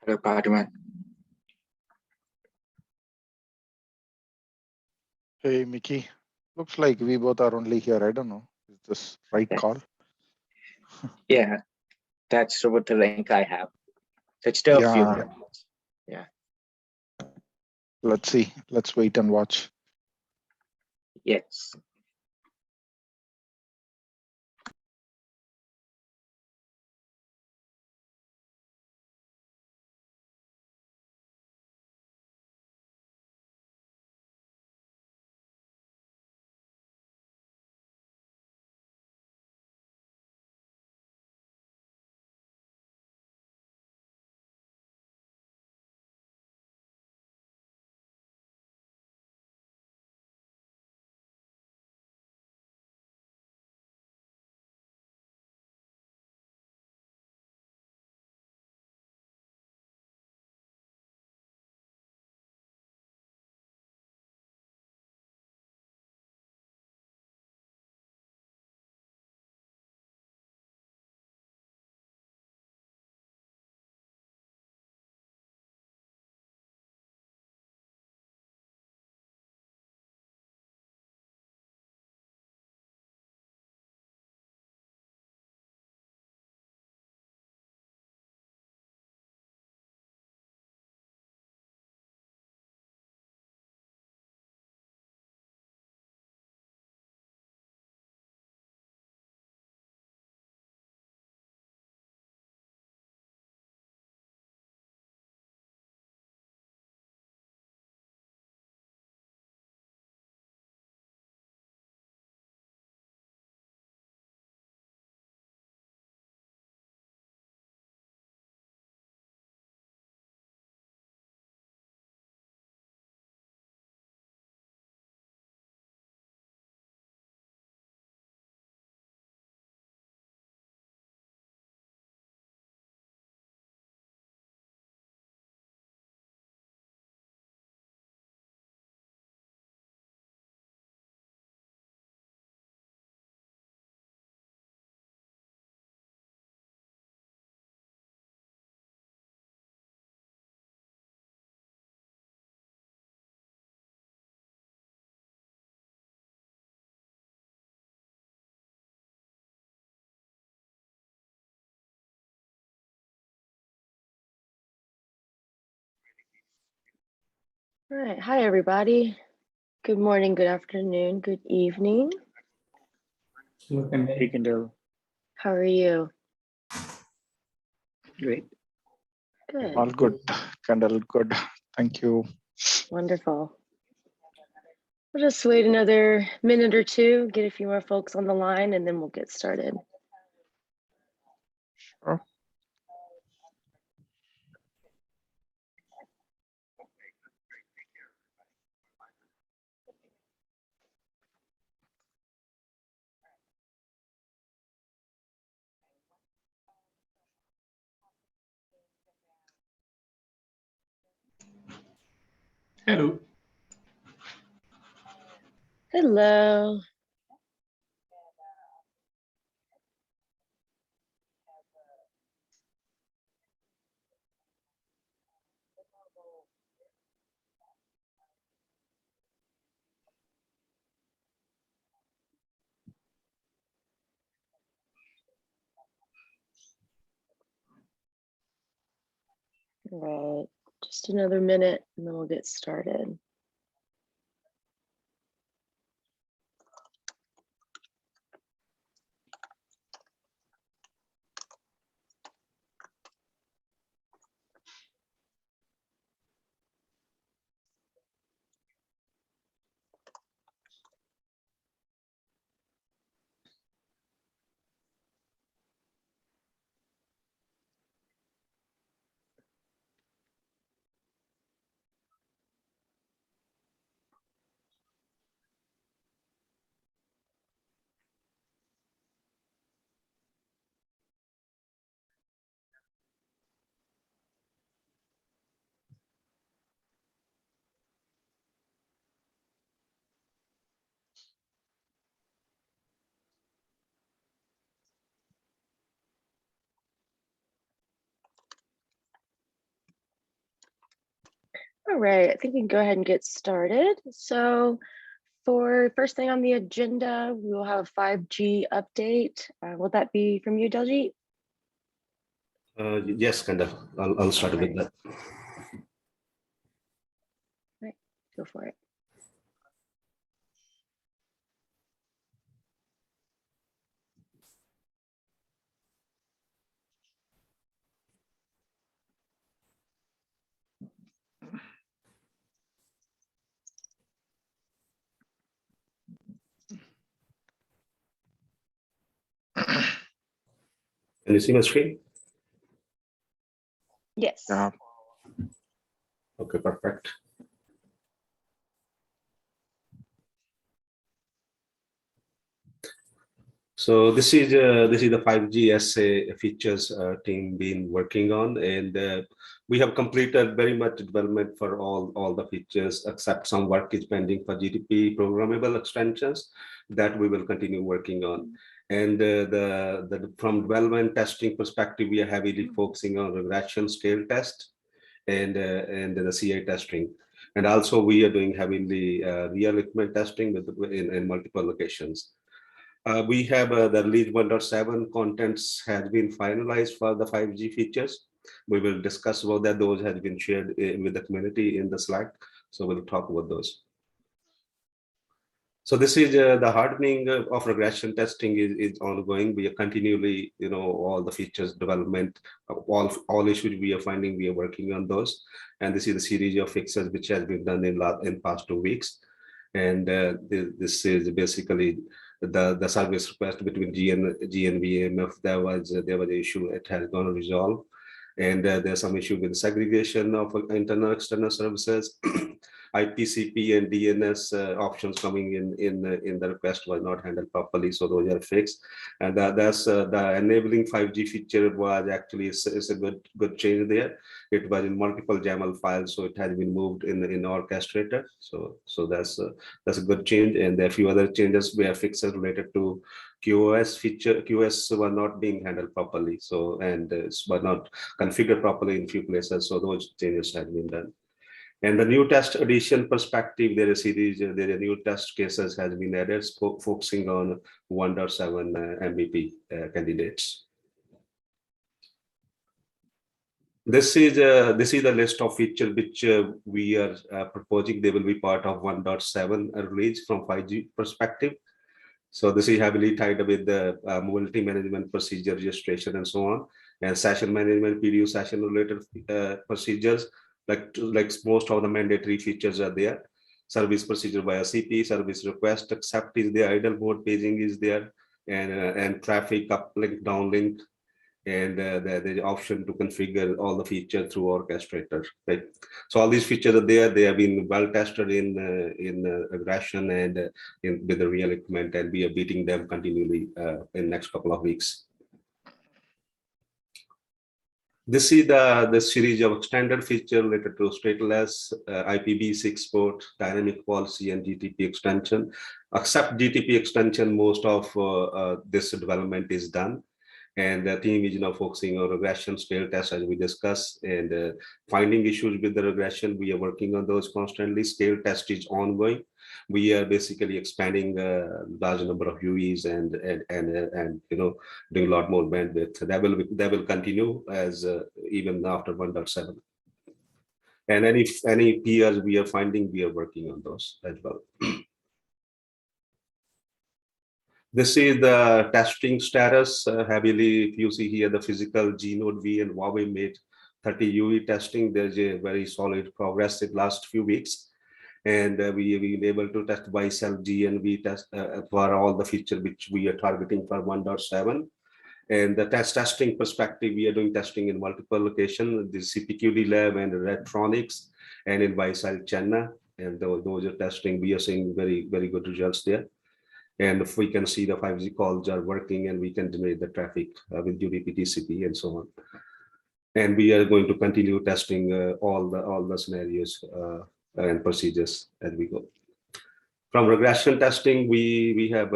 Hello, Padman. Hey, Mickey. Looks like we both are only here. I don't know. Is this right Yeah. call? Yeah, that's what the link I have. So it's still a few Yeah. minutes. Yeah. Let's see. Let's wait and watch. Yes. All right. Hi, everybody. Good morning, good afternoon, good evening. Hey, Kendall. How are you? Great. Good. All good. Kendall, good. Thank you. Wonderful. We'll just wait another minute or two, get a few more folks on the line, and then we'll get started. Sure. Hello. Hello. All right. Just another minute, and then we'll get started. All right, I think we can go ahead and get started. So for first thing on the agenda, we will have a 5G update. Will that be from you, Daljit? Yes, kind of. I'll start with that. Right, go for it. Can you see my screen? Yes. Yeah. Okay, perfect. So this is the 5G SA features team been working on, and we have completed very much development for all the features, except some work is pending for GDP programmable extensions that we will continue working on. And from development testing perspective, we are heavily focusing on regression scale test and the CA testing. And also we are doing heavily real equipment testing in multiple locations. We have the release 1.7 contents has been finalized for the 5G features. We will discuss about that. Those have been shared with the community in the Slack. So we'll talk about those. So this is the hardening of regression testing is ongoing. We are continually, all the features development, all issues we are finding, we are working on those. And this is the series of fixes which has been done in past 2 weeks. And this is basically the service request between GNVM. If there was an issue, it has gone resolved. And there's some issue with segregation of internal external services. IPCP and DNS options coming in the request was not handled properly, so those are fixed. And that's the enabling 5G feature was actually is a good change there. It was in multiple YAML files, so it has been moved in orchestrator. So that's a good change. And there are a few other changes we have fixes related to QoS feature. QoS were not being handled properly, so and were not configured properly in few places. So those changes have been done. And the new test addition perspective, there is new test cases has been added, focusing on 1.7 MVP candidates. This is the list of features which we are proposing. They will be part of 1.7 release from 5G perspective. So this is heavily tied with the mobility management procedure registration and so on, and session management, PDU session related procedures. Like most of the mandatory features are there. Service procedure via CP, service request accept is there, idle mode paging is there, and traffic uplink, downlink, and the option to configure all the features through orchestrator. Right. So all these features are there. They have been well tested in regression and with the real equipment, and we are beating them continually in next couple of weeks. This is the series of extended feature related to stateless, IPv6 port, dynamic policy, and GTP extension. Except GTP extension, most of this development is done. And the team is now focusing on regression scale tests as we discussed, and finding issues with the regression. We are working on those constantly. Scale test is ongoing. We are basically expanding a large number of UEs and doing a lot more bandwidth. That will continue as even after 1.7. And any peers we are finding, we are working on those as well. This is the testing status. Heavily, if you see here, the physical G-Node V and Huawei Mate 30 UE testing. There's a very solid progress in last few weeks. And we've been able to test by-cell G and V test for all the features which we are targeting for 1.7. And the testing perspective, we are doing testing in multiple locations, the CPQD lab and Redtronics, and in by-cell Chennai. And those are testing. We are seeing very, very good results there. And if we can see the 5G calls are working, and we can generate the traffic with UDP, TCP, and so on. And we are going to continue testing all the scenarios and procedures as we go. From regression testing, we have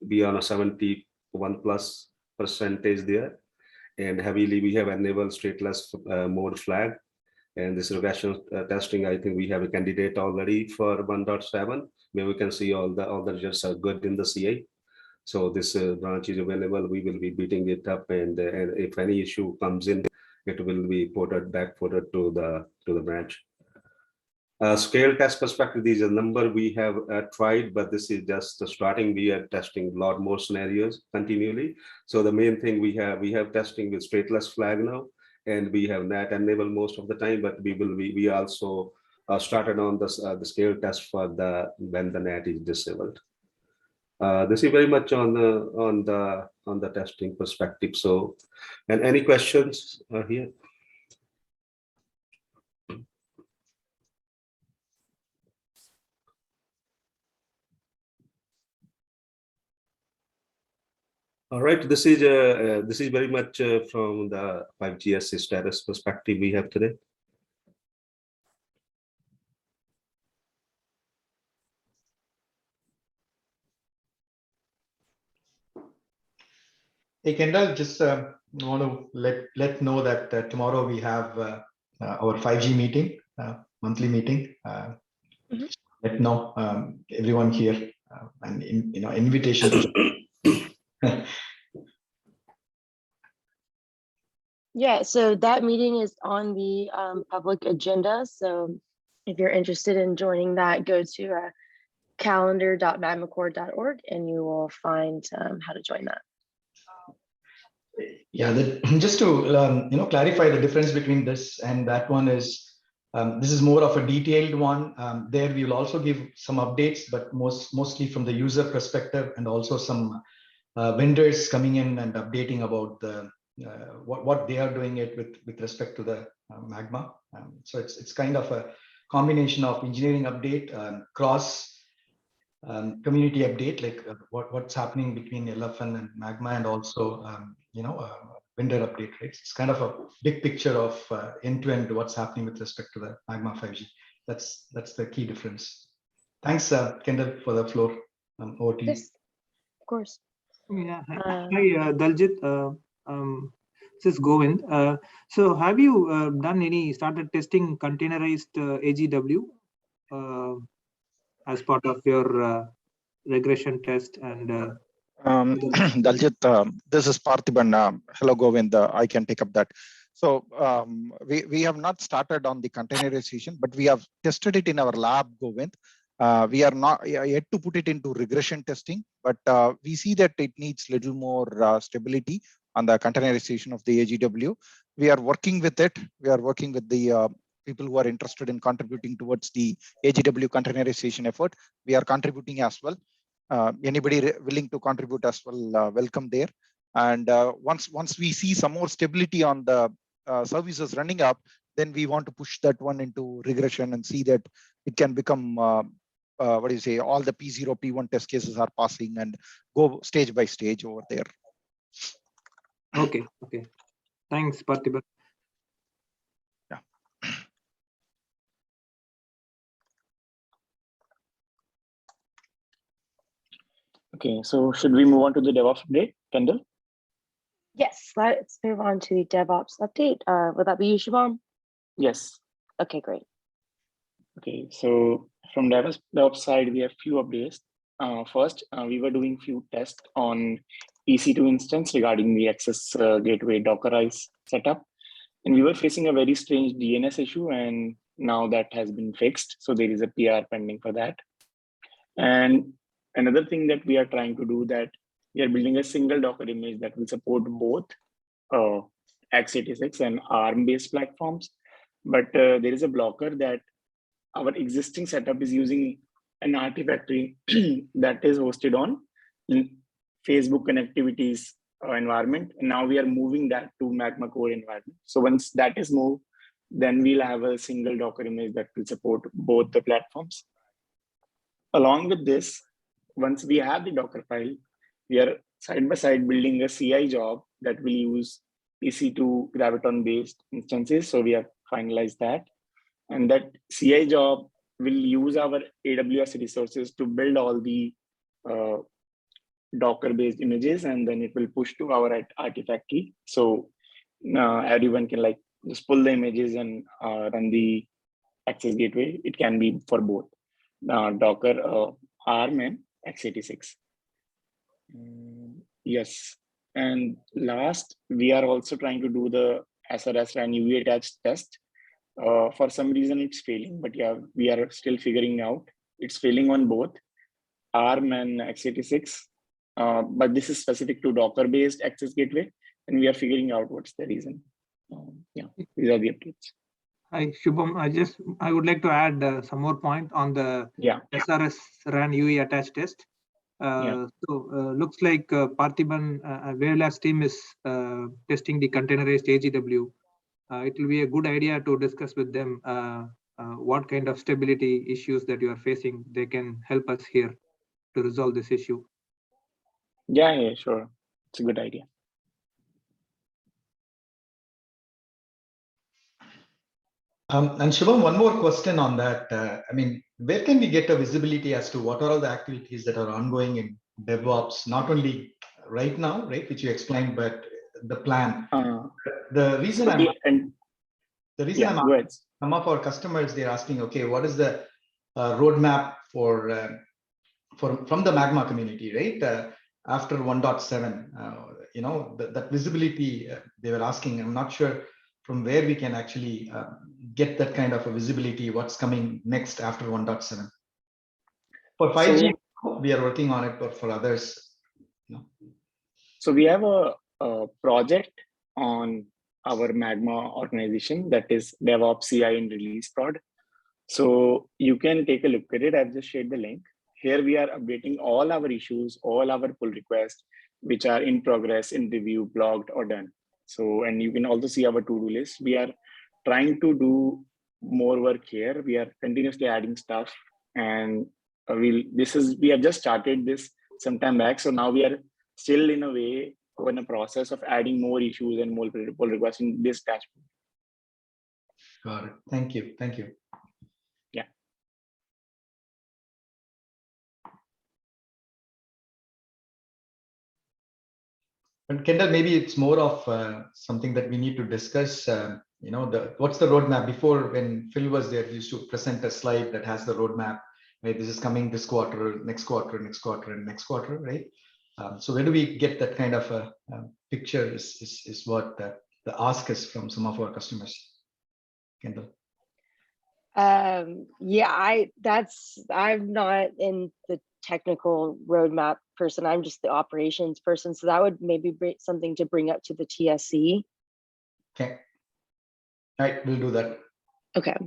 be on a 71+ percentage there, and heavily we have enabled stateless mode flag, And this regression testing, I think we have a candidate already for 1.7, where we can see all the results are good in the CA. So this branch is available. We will be beating it up, and if any issue comes in, it will be backported to the branch. Scale test perspective, these are number we have tried, but this is just the starting. We are testing a lot more scenarios continually. So the main thing we have testing with stateless flag now, and we have NAT enabled most of the time, but we also started on the scale test for when the NAT is disabled. This is very much on the testing perspective. So, and any questions here? All right, this is very much from the 5GS status perspective we have today. Hey Kendall, just want to let know that tomorrow we have our 5G meeting, monthly meeting. Let know everyone here and invitation to. Yeah, so that meeting is on the public agenda. So if you're interested in joining that, go to calendar.magmacore.org and you will find how to join that. Yeah, just to clarify the difference between this and that one is this is more of a detailed one. There we will also give some updates, but mostly from the user perspective, and also some vendors coming in and updating about the what they are doing it with respect to the Magma. So it's kind of a combination of engineering update, cross community update, like what's happening between LFN and Magma, and also vendor update, right? It's kind of a big picture of end-to-end what's happening with respect to the Magma 5G. That's the key difference. Thanks, Kendall, for the floor. Over to you. Yes, of course. Yeah. Hi, Daljit. This is Govind. So have you started testing containerized AGW as part of your regression test? And Daljit, this is Parthiban. Hello, Govind. I can take up that. So we have not started on the containerization, but we have tested it in our lab, Govind. We are not yet to put it into regression testing, but we see that it needs little more stability on the containerization of the AGW. We are working with it. We are working with the people who are interested in contributing towards the AGW containerization effort. We are contributing as well. Anybody willing to contribute as well, welcome there. And once we see some more stability on the services running up, then we want to push that one into regression and see that it can become all the P0, P1 test cases are passing, and go stage by stage over there. Okay. Thanks, Parthiban. Yeah. Okay, so should we move on to the DevOps update, Kendall? Yes, let's move on to the DevOps update. Would that be you, Shubham? Yes. Okay, great. Okay, so from DevOps side, we have few updates. First, we were doing few tests on EC2 instance regarding the access gateway Dockerize setup, and we were facing a very strange DNS issue, and now that has been fixed. So there is a PR pending for that. And another thing that we are trying to do, that we are building a single Docker image that will support both x86 and ARM-based platforms. But there is a blocker that our existing setup is using an Artifactory that is hosted on Facebook connectivity's environment. And now we are moving that to Magma core environment. So once that is moved, then we'll have a single Docker image that will support both the platforms. Along with this, once we have the Docker file, we are side by side building a CI job that will use EC2 Graviton-based instances. So we have finalized that. And that CI job will use our AWS resources to build all the Docker-based images, and then it will push to our Artifactory. So everyone can just pull the images and run the access gateway. It can be for both Docker, ARM, and x86. Yes, and last, we are also trying to do the SRS and UV attached test. For some reason, it's failing, but yeah, we are still figuring out. It's failing on both ARM and x86, but this is specific to Docker-based access gateway, and we are figuring out what's the reason. Yeah, these are the updates. Hi, Shubham. I would like to add some more point on the SRS RAN UE attached test. Looks like Parthiban Wavelabs team is testing the containerized AGW. It will be a good idea to discuss with them what kind of stability issues that you are facing. They can help us here to resolve this issue. Yeah, sure. It's a good idea. And Shubham, one more question on that. I mean, where can we get a visibility as to what are all the activities that are ongoing in DevOps, not only right now, right, which you explained, but the plan. The reason I'm go ahead. Some of our customers, they're asking, okay, what is the roadmap from the Magma community, right? After 1.7, you know, that visibility they were asking. I'm not sure from where we can actually get that kind of a visibility, what's coming next after 1.7. For 5G, we are working on it, but for others, no. So we have a project on our Magma organization, that is DevOps CI and release prod. So you can take a look at it. I've just shared the link. Here we are updating all our issues, all our pull requests, which are in progress, in review, blocked, or done. So, and you can also see our to-do list. We are trying to do more work here. We are continuously adding stuff, and we have just started this some time back. So now we are still in a process of adding more issues and more pull requests in this dashboard. Got it. Thank you. Thank you. Yeah. And Kendall, maybe it's more of something that we need to discuss. You know, what's the roadmap? Before, when Phil was there, he used to present a slide that has the roadmap. Right, this is coming this quarter, next quarter, next quarter, and next quarter, right? So where do we get that kind of a picture? Is what the ask is from some of our customers. Kendall. Yeah, I'm not in the technical roadmap person. I'm just the operations person. So that would maybe be something to bring up to the TSC. Okay. All right, we'll do that. Okay.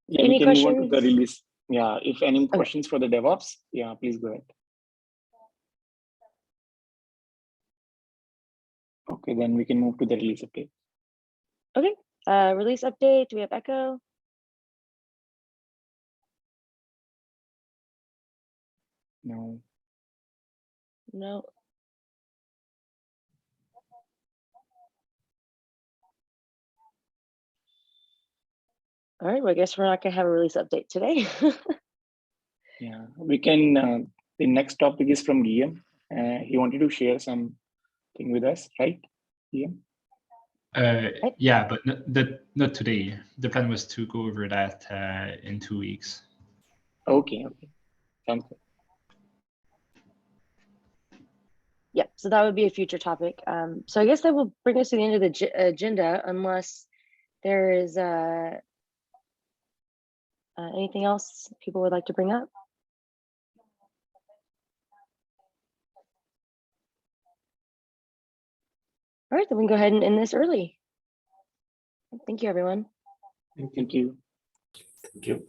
Yeah, any we can questions? move on to the release. Yeah, if any questions for the DevOps, yeah, please go ahead. Okay, then we can move to the release update. Okay, release update. Do we have echo? No. No. All right, well, I guess we're not gonna have a release update today. Yeah, we can, the next topic is from Guillaume. He wanted to share something with us, right, Guillaume? Yeah, but not today. The plan was to go over that in 2 weeks. Okay, sounds good. Yeah, so that would be a future topic. So I guess that will bring us to the end of the agenda, unless there is anything else people would like to bring up. All right, then we can go ahead and end this early. Thank you, everyone. Thank you. Thank you.